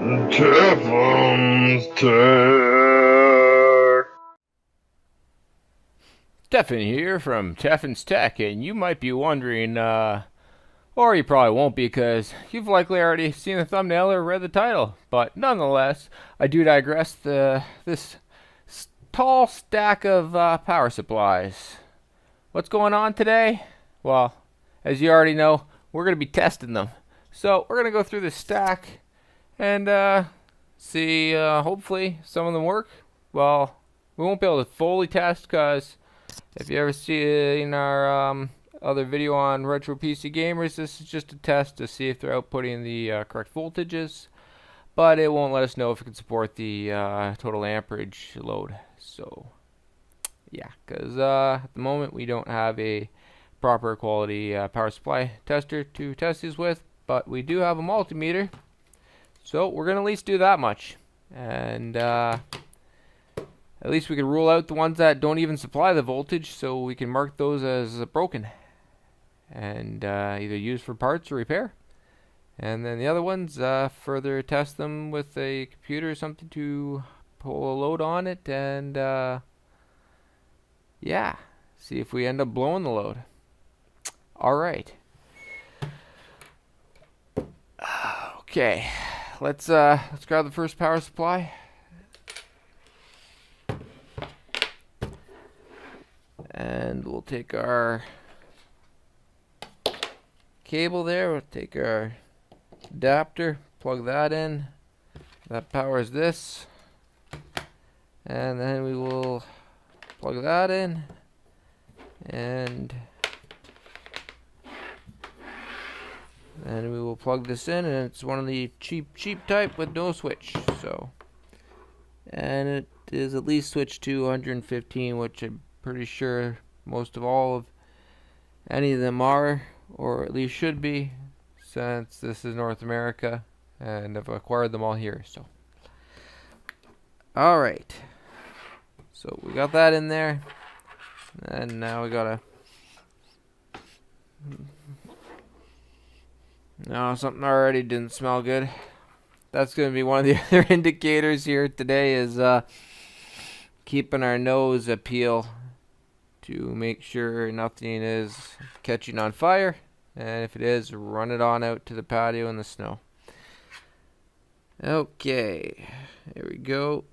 Tefen's Tech. Tefen here from Tefen's Tech, and you might be wondering, or you probably won't because you've likely already seen the thumbnail or read the title. But nonetheless, I do digress. This tall stack of power supplies. What's going on today? Well, as you already know, we're going to be testing them. So we're going to go through this stack and see. Hopefully, some of them work. Well, we won't be able to fully test because if you ever seen our other video on Retro PC Gamers, this is just a test to see if they're outputting the correct voltages, but it won't let us know if it can support the total amperage load. So, yeah, because at the moment we don't have a proper quality power supply tester to test these with, but we do have a multimeter, so we're going to at least do that much. And at least we can rule out the ones that don't even supply the voltage, so we can mark those as broken and either use for parts or repair. And then the other ones, further test them with a computer or something to pull a load on it and yeah, see if we end up blowing the load. Alright. Okay, let's grab the first power supply. And we'll take our cable there, we'll take our adapter, plug that in. That powers this. And then we will plug that in. And then we will plug this in, and it's one of the cheap type with no switch. So, and it is at least switched to 115, which I'm pretty sure most of all of any of them are, or at least should be, since this is North America and I've acquired them all here. So, alright, so we got that in there, and now we gotta no, something already didn't smell good. That's gonna be one of the other indicators here today, is keeping our nose a peel to make sure nothing is catching on fire, and if it is, run it on out to the patio in the snow. Okay, here we go.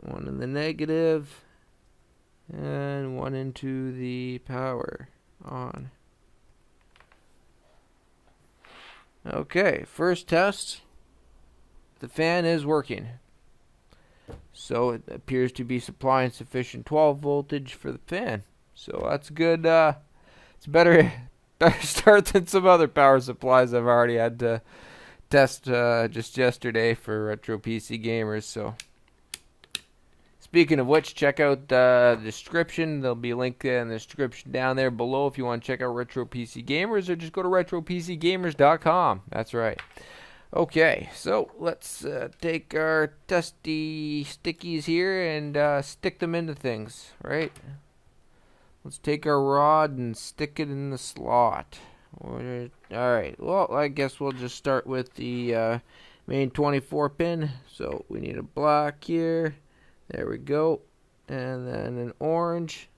One in the negative and one into the power on. Okay, first test. The fan is working. So it appears to be supplying sufficient 12 voltage for the fan. So that's good. It's better start than some other power supplies I've already had to test just yesterday for Retro PC Gamers. So speaking of which, check out the description. There'll be a link in the description down there below if you want to check out Retro PC Gamers, or just go to retropcgamers.com. That's right. Okay, so let's take our testy stickies here and stick them into things, right? Let's take our rod and stick it in the slot. Alright, well, I guess we'll just start with the main 24 pin. So we need a black here. There we go. And then an orange.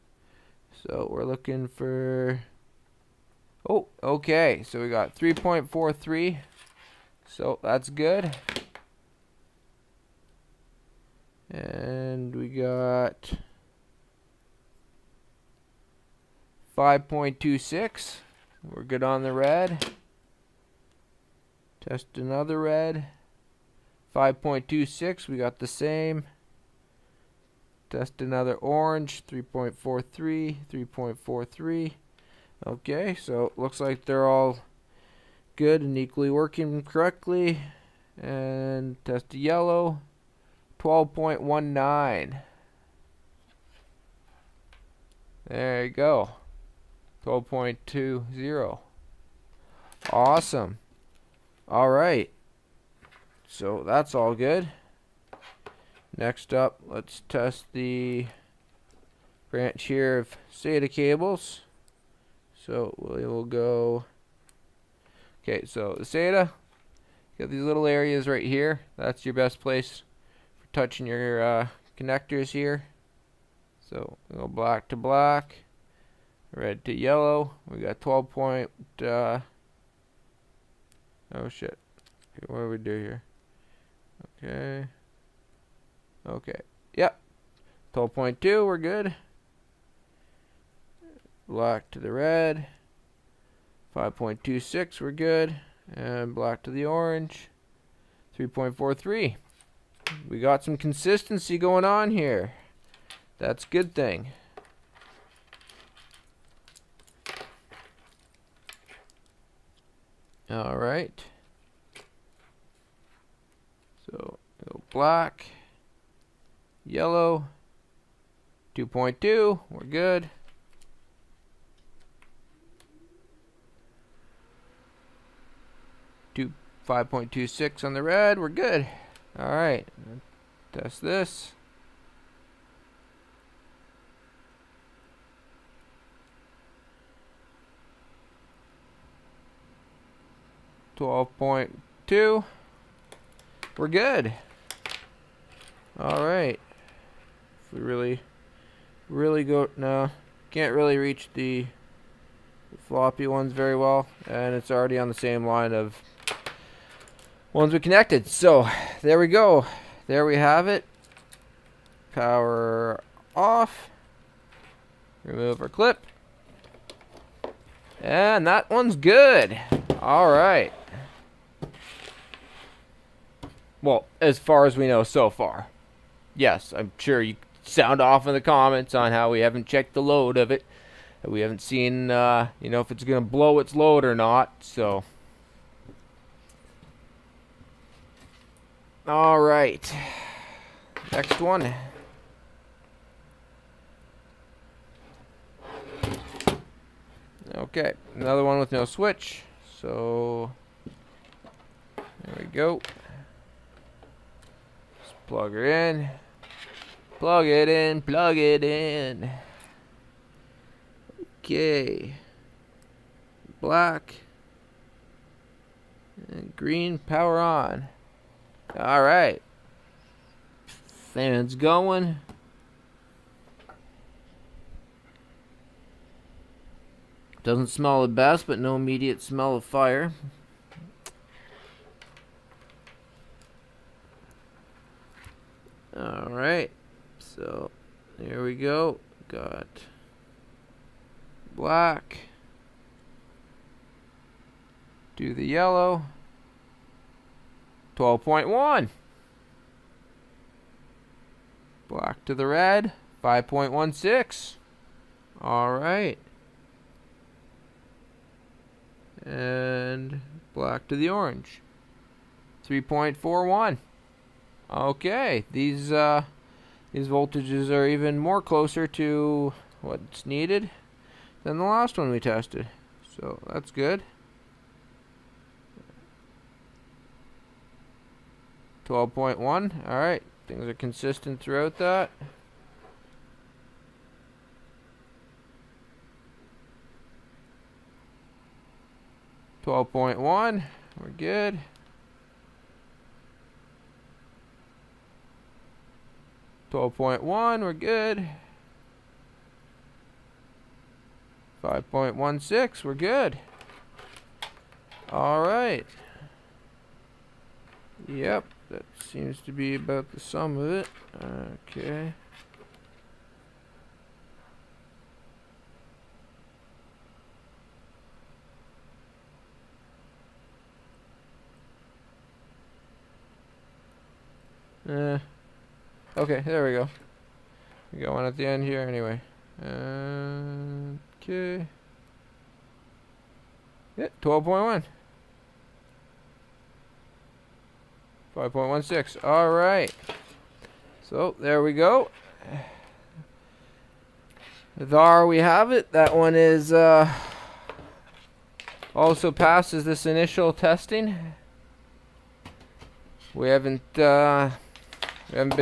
So we're looking for... Oh, okay, so we got 3.43. So that's good. And we got 5.26. We're good on the red. Test another red. 5.26. We got the same. Test another orange. 3.43. 3.43. Okay, so looks like they're all good and equally working correctly. And test a yellow. 12.19. There you go. 12.20. Awesome. Alright. So that's all good. Next up, let's test the branch here of SATA cables. So we will go... Okay, so the SATA You got these little areas right here. That's your best place for touching your connectors here. So we'll go black to black, red to yellow. We got 12 point. Oh shit. Okay, what do we do here? Okay. Okay. Yep. 12.2. We're good. Black to the red. 5.26. We're good. And black to the orange. 3.43. We got some consistency going on here. That's a good thing. All right. So go black, yellow, 2.2. We're good. 5.26 on the red. We're good. All right. Test this. $12.2. We're good. All right. If we really go, no, can't really reach the floppy ones very well, and it's already on the same line of ones we connected. So there we go. There we have it. Power off. Remove our clip. And that one's good. All right. Well, as far as we know so far. Yes, I'm sure you sound off in the comments on how we haven't checked the load of it. We haven't seen, if it's going to blow its load or not. So, all right. Next one. Okay, another one with no switch. So, there we go. Just plug her in. Plug it in, plug it in. Okay. Black. And green, power on. Alright. Fan's going. Doesn't smell the best, but no immediate smell of fire. Alright. So, there we go. Got black. Do the yellow. 12.1. Black to the red. 5.16. Alright. And black to the orange. 3.41. Okay, these voltages are even more closer to what's needed than the last one we tested. So that's good. 12.1. Alright, things are consistent throughout that. $12.1. We're good. $12.1. We're good. 5.16. We're good. All right. Yep, that seems to be about the sum of it. Okay. Okay, there we go. We got one at the end here anyway. Okay. Yeah, 12.1. 5.16. Alright. So, there we go. There we have it. That one is also passes this initial testing. We haven't been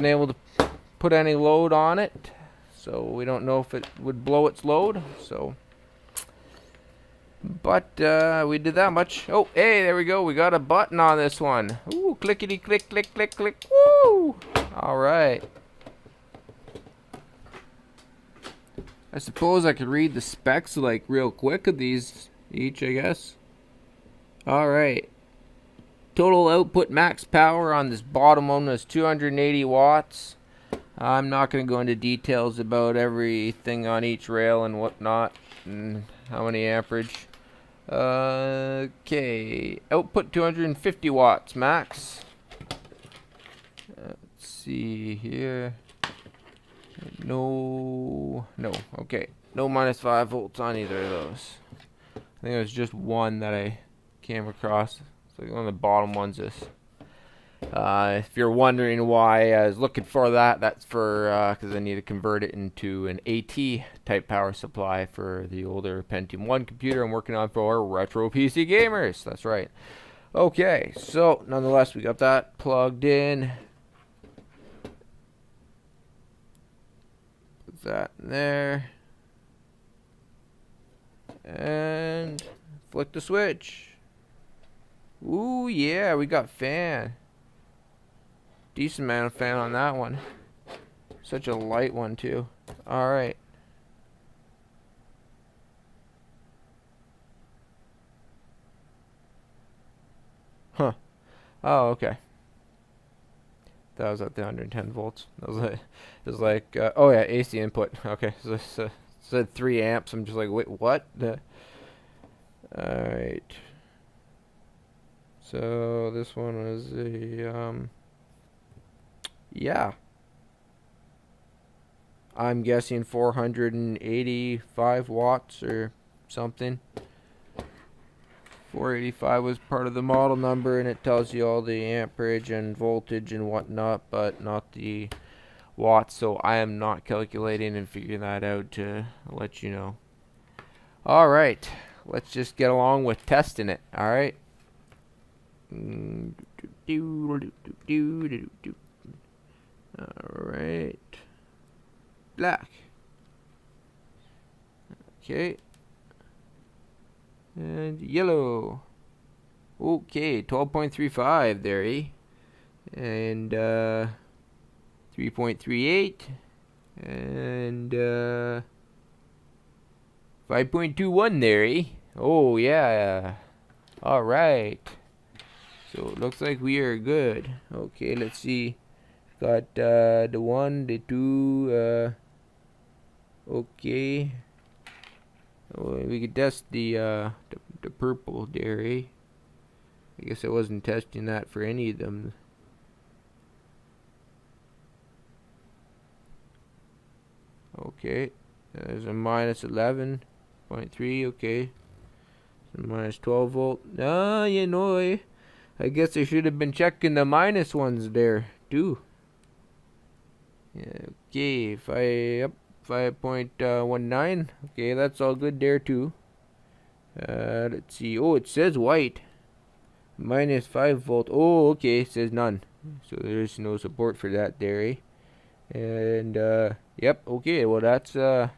able to put any load on it, so we don't know if it would blow its load. So But we did that much. Oh, hey, there we go. We got a button on this one. Ooh, clickety click, click, click, click. Woo! All right. I suppose I could read the specs like real quick of these each, I guess. All right. Total output max power on this bottom one is 280 watts. I'm not going to go into details about everything on each rail and whatnot and how many amperage. Okay, output 250 watts max. Let's see here. No, okay. No minus 5 volts on either of those. I think it was just one that I came across. It's like one of the bottom ones is. If you're wondering why I was looking for that, that's for because I need to convert it into an AT type power supply for the older Pentium 1 computer I'm working on for retro PC gamers. That's right. Okay, so nonetheless, we got that plugged in. Put that in there. And flick the switch. Ooh, yeah, we got fan. Decent amount of fan on that one. Such a light one too. Alright. Huh. Oh, okay. That was at the 110 volts. That was like, oh yeah, AC input. Okay, so this said 3 amps. I'm just like, wait, what? Alright. So this one was a yeah. I'm guessing 485 watts or something. 485 was part of the model number, and it tells you all the amperage and voltage and whatnot, but not the watts. So I am not calculating and figuring that out to let you know. Alright, let's just get along with testing it. Alright. Alright. Black. Okay. And yellow. Okay, 12.35 there, eh? And 3.38. And 5.21 there, eh? Oh, yeah. Alright. So it looks like we are good. Okay, let's see. Got the 1, the 2, okay. Oh, we could test the purple dairy. I guess I wasn't testing that for any of them. Okay, there's a minus 11.3, okay. So minus 12 volt. Ah, you know, I guess I should have been checking the minus ones there, too. Yeah, okay, 5.19. Okay, that's all good there too. Let's see. Oh, it says white. Minus 5 volt. Oh, okay, it says none. So there's no support for that there, eh? And yep, okay, well that's it.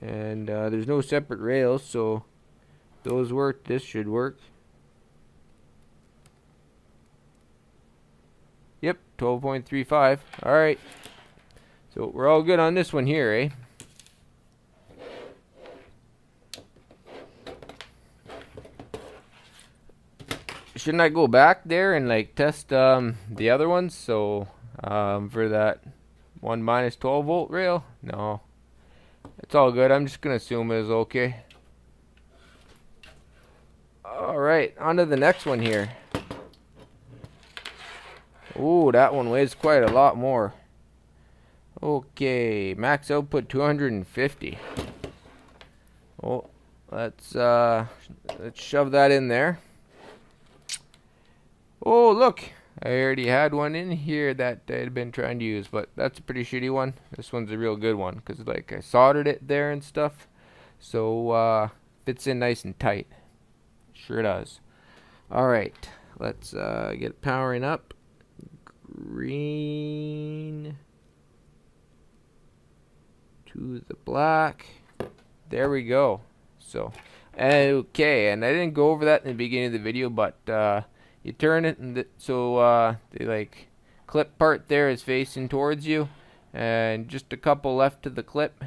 And there's no separate rails, so if those work, this should work. Yep, 12.35. Alright. So we're all good on this one here, eh? Shouldn't I go back there and like test the other ones? So for that 1 minus 12 volt rail? No. It's all good. I'm just gonna assume it is okay. Alright, on to the next one here. Ooh, that one weighs quite a lot more. Okay, max output 250. Oh, let's shove that in there. Oh, look, I already had one in here that I had been trying to use, but that's a pretty shitty one. This one's a real good one because like I soldered it there and stuff, so fits in nice and tight. Sure does. All right, let's get it powering up. Green to the black. There we go. So, okay, and I didn't go over that in the beginning of the video, but you turn it, and so the like clip part there is facing towards you, and just a couple left to the clip,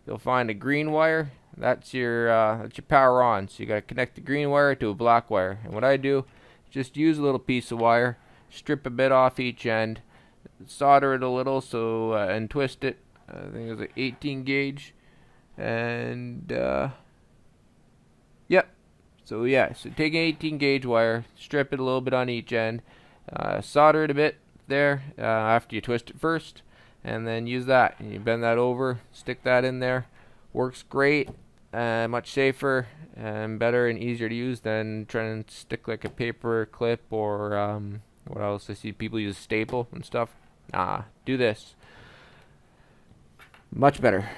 you'll find a green wire. That's your power on. So you gotta connect the green wire to a black wire. And what I do, just use a little piece of wire, strip a bit off each end, solder it a little, so and twist it. I think it was an 18 gauge, and yep. So yeah, so take an 18 gauge wire, strip it a little bit on each end, solder it a bit there after you twist it first, and then use that. And you bend that over, stick that in there. Works great, much safer and better and easier to use than trying to stick like a paper clip or what else? I see people use staple and stuff. Nah, do this. Much better.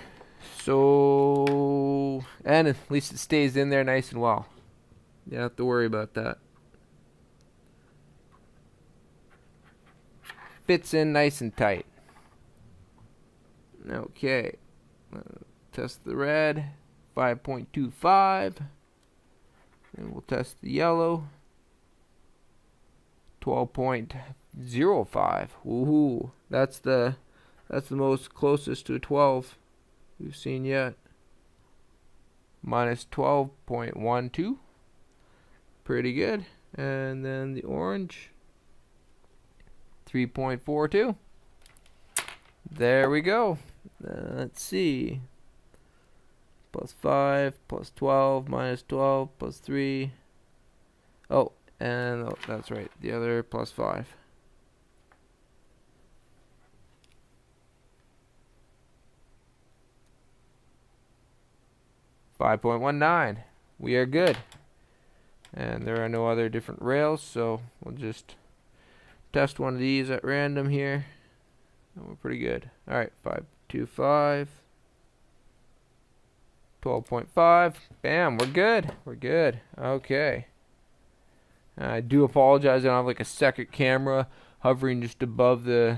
So, and at least it stays in there nice and well. You don't have to worry about that. Fits in nice and tight. Okay. Test the red. 5.25. And we'll test the yellow. 12.05. Woohoo. That's the most closest to a 12 we've seen yet. Minus 12.12. Pretty good. And then the orange, 3.42. There we go. Let's see. Plus 5, plus 12, minus 12, plus 3. Oh, and oh, that's right. The other plus 5. .19. We are good. And there are no other different rails, so we'll just test one of these at random here. And we're pretty good. Alright, 5.25. 12.5. Bam, we're good. We're good. Okay. I do apologize. I don't have like a second camera hovering just above this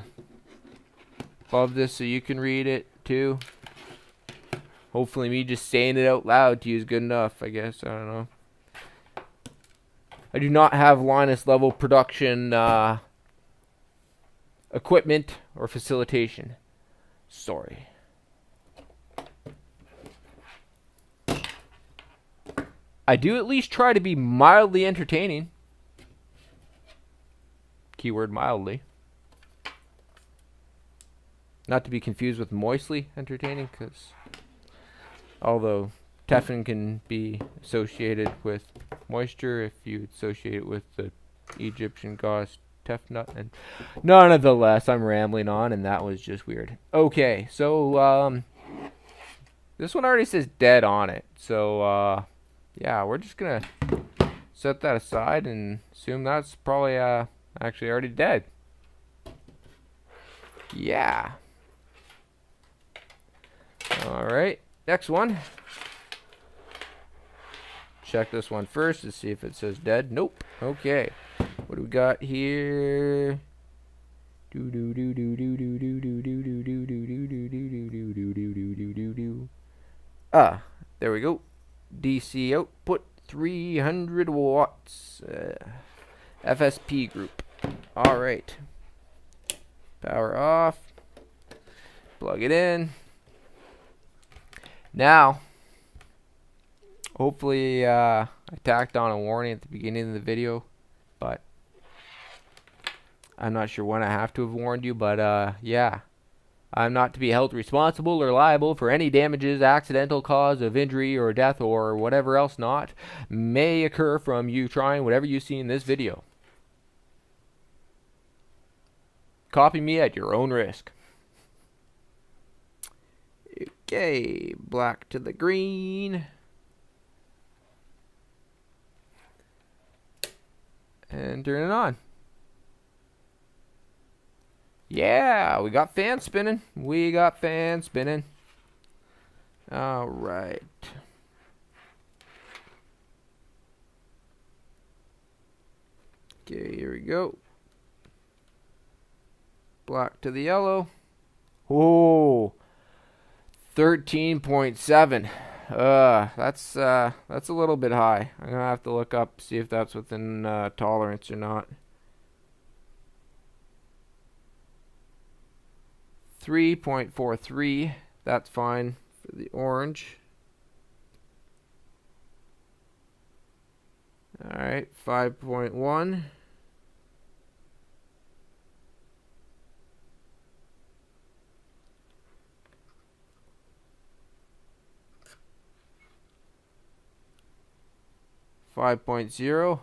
so you can read it too. Hopefully me just saying it out loud to you is good enough, I guess. I don't know. I do not have Linus level production equipment or facilitation. Sorry. I do at least try to be mildly entertaining. Keyword mildly. Not to be confused with moistly entertaining, because although Tefen can be associated with moisture if you associate it with the Egyptian goddess Tefnut, and nonetheless, I'm rambling on, and that was just weird. Okay, so this one already says dead on it, so yeah, we're just gonna set that aside and assume that's probably actually already dead. Yeah. All right, next one. Check this one first to see if it says dead. Nope. Okay. What do we got here? Ah, there we go. DC output 300 watts. FSP group. All right. Power off. Plug it in. Now, hopefully I tacked on a warning at the beginning of the video, but I'm not sure when I have to have warned you, but yeah. I'm not to be held responsible or liable for any damages, accidental cause of injury or death or whatever else not may occur from you trying whatever you see in this video. Copy me at your own risk. Okay, black to the green. And turn it on. Yeah, we got fans spinning. We got fans spinning. All right. Okay, here we go. Black to the yellow. Oh, 13.7. That's a little bit high. I'm gonna have to look up, see if that's within tolerance or not. 3.43. That's fine for the orange. All right, 5.1.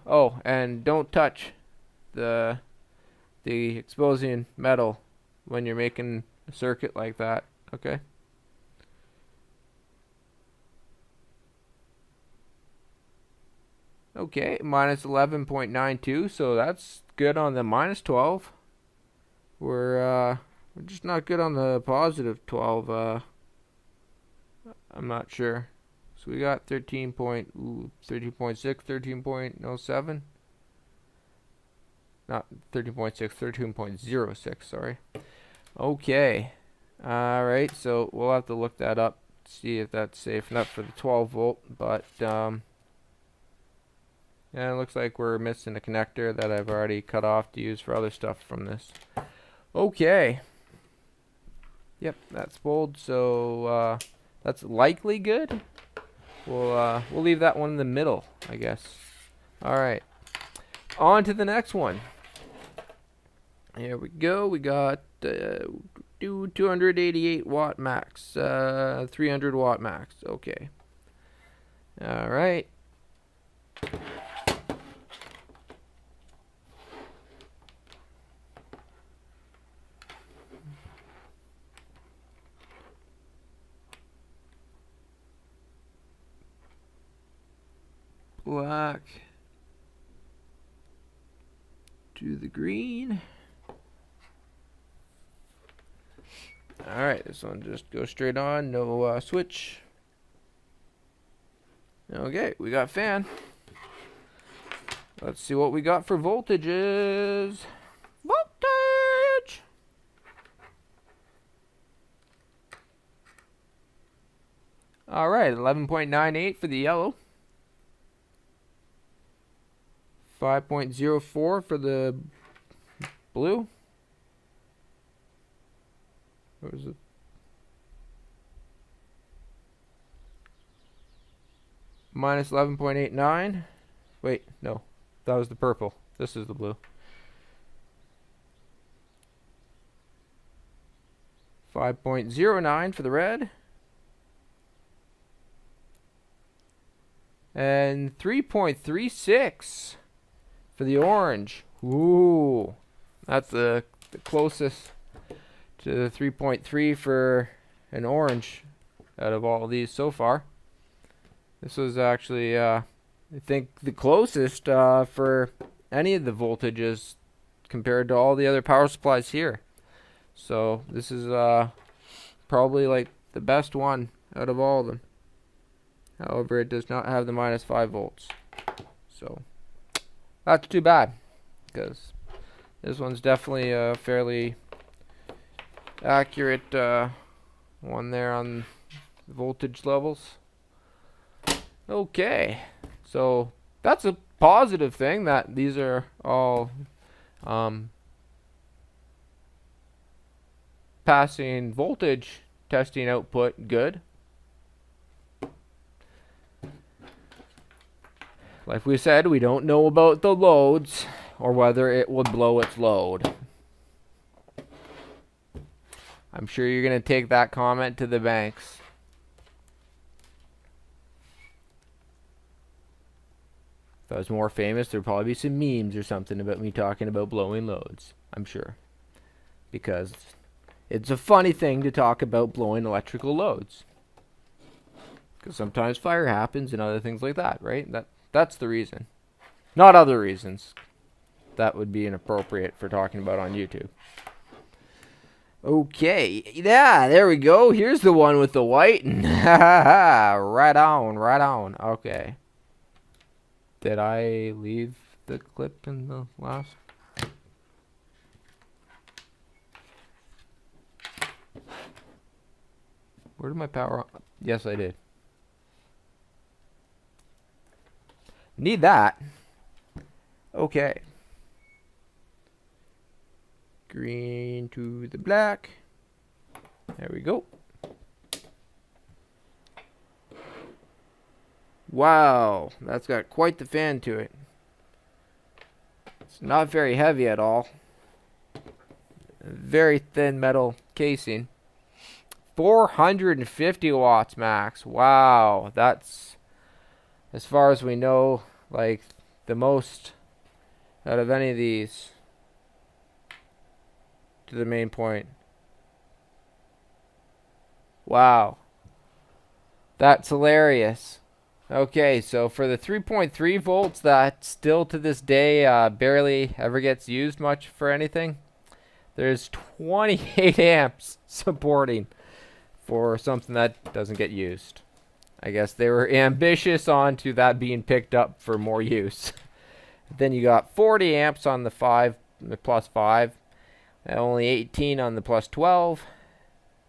Oh, and don't touch the exposing metal when you're making a circuit like that. Okay. Okay, minus 11.92, so that's good on the minus 12. We're just not good on the positive 12. I'm not sure. So we got 13.6, 13.07. Not 13.6, 13.06, sorry. Okay. Alright, so we'll have to look that up, see if that's safe enough for the 12 volt, but yeah, it looks like we're missing a connector that I've already cut off to use for other stuff from this. Okay. Yep, that's bold, so that's likely good. We'll leave that one in the middle, I guess. Alright. On to the next one. Here we go. We got 288 watt max, 300 watt max. Okay. Alright. Black to the green. Alright, this one just goes straight on, no switch. Okay, we got fan. Let's see what we got for voltages. Voltage! Alright, 11.98 for the yellow. 5.04 for the blue. What was it? Minus 11.89. Wait, no. That was the purple. This is the blue. 5.09 for the red. And 3.36 for the orange. Ooh. That's the closest to the 3.3 for an orange out of all of these so far. This was actually, I think, the closest for any of the voltages compared to all the other power supplies here. So this is probably like the best one out of all of them. However, it does not have the minus 5 volts. So that's too bad, because this one's definitely a fairly accurate one there on the voltage levels. Okay, so that's a positive thing that these are all passing voltage testing output good. Like we said, we don't know about the loads or whether it would blow its load. I'm sure you're going to take that comment to the banks. If I was more famous, there'd probably be some memes or something about me talking about blowing loads. I'm sure. Because it's a funny thing to talk about blowing electrical loads. Because sometimes fire happens and other things like that, right? That's the reason. Not other reasons. That would be inappropriate for talking about on YouTube. Okay. Yeah, there we go. Here's the one with the white. Right on, right on. Okay. Did I leave the clip in the last? Where did my power on? Yes, I did. Need that. Okay. Green to the black. There we go. Wow, that's got quite the fan to it. It's not very heavy at all. Very thin metal casing. 450 watts max. Wow, that's, as far as we know, like the most out of any of these to the main point. Wow. That's hilarious. Okay, so for the 3.3 volts that still to this day barely ever gets used much for anything, there's 28 amps supporting for something that doesn't get used. I guess they were ambitious onto that being picked up for more use. Then you got 40 amps on the plus 5, and only 18 on the plus 12,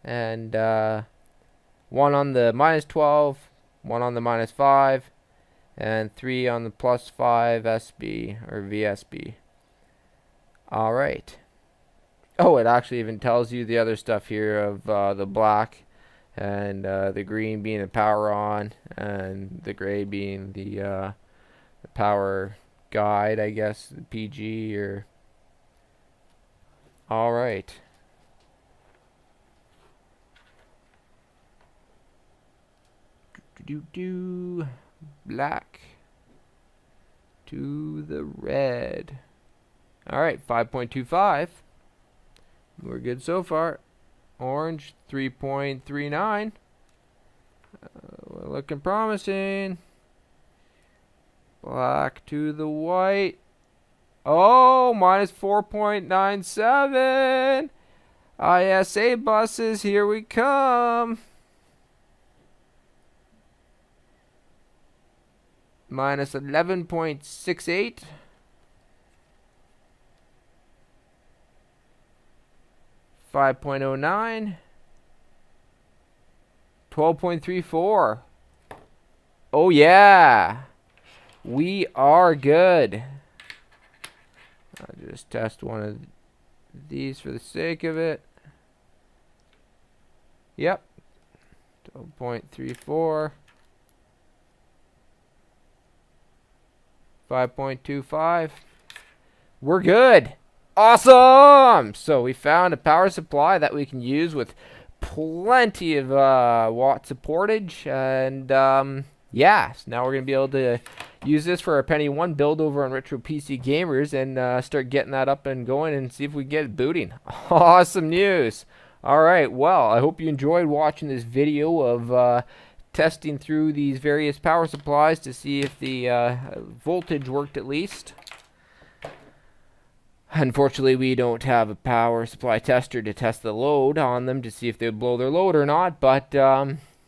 and 1 on the minus 12, 1 on the minus 5, and 3 on the plus 5 SB or VSB. Alright. Oh, it actually even tells you the other stuff here of the black and the green being the power on and the gray being the power guide, I guess, the PG or... Alright. Black to the red. Alright, 5.25. We're good so far. Orange, 3.39. We're looking promising. Black to the white. Oh, minus 4.97. ISA buses, here we come. Minus 11.68. 5.09. 12.34. Oh yeah, we are good. I'll just test one of these for the sake of it. Yep, 12.34. 5.25. We're good. Awesome! So we found a power supply that we can use with plenty of watt supportage, and yeah, so now we're gonna be able to use this for our Penny 1 build over on Retro PC Gamers and start getting that up and going and see if we can get it booting. Awesome news! Alright, well, I hope you enjoyed watching this video of testing through these various power supplies to see if the voltage worked at least. Unfortunately, we don't have a power supply tester to test the load on them to see if they would blow their load or not, but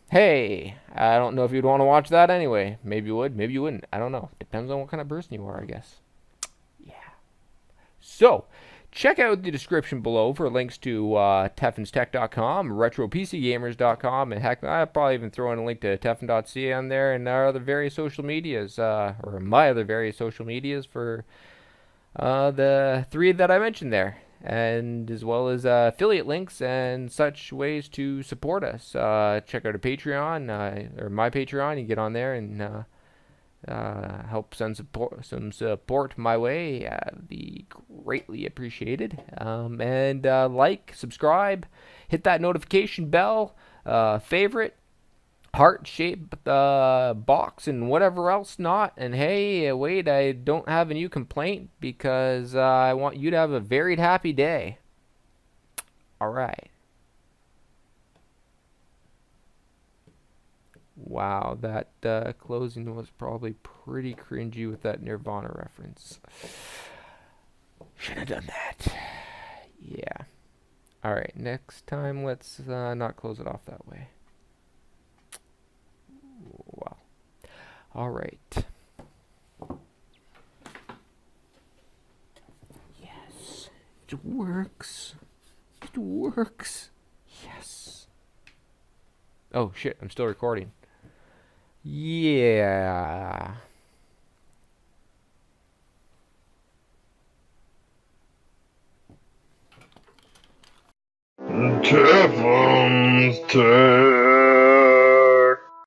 hey, I don't know if you'd want to watch that anyway. Maybe you would, maybe you wouldn't. I don't know. Depends on what kind of person you are, I guess. Yeah. So, check out the description below for links to tefenstech.com, retropcgamers.com, and heck, I'll probably even throw in a link to tefen.ca on there and our other various social medias, or my other various social medias for the 3 that I mentioned there, and as well as affiliate links and such ways to support us. Check out a Patreon, or my Patreon. You get on there and help send some support my way. Be greatly appreciated. And like, subscribe, hit that notification bell, favorite, heart-shaped box, and whatever else not. And hey, wait, I don't have a new complaint because I want you to have a very happy day. Alright. Wow, that closing was probably pretty cringy with that Nirvana reference. Should have done that. Yeah. Alright, next time let's not close it off that way. Wow. Alright. Yes. It works. It works. Yes. Oh shit, I'm still recording. Yeah. Tefen's Tech.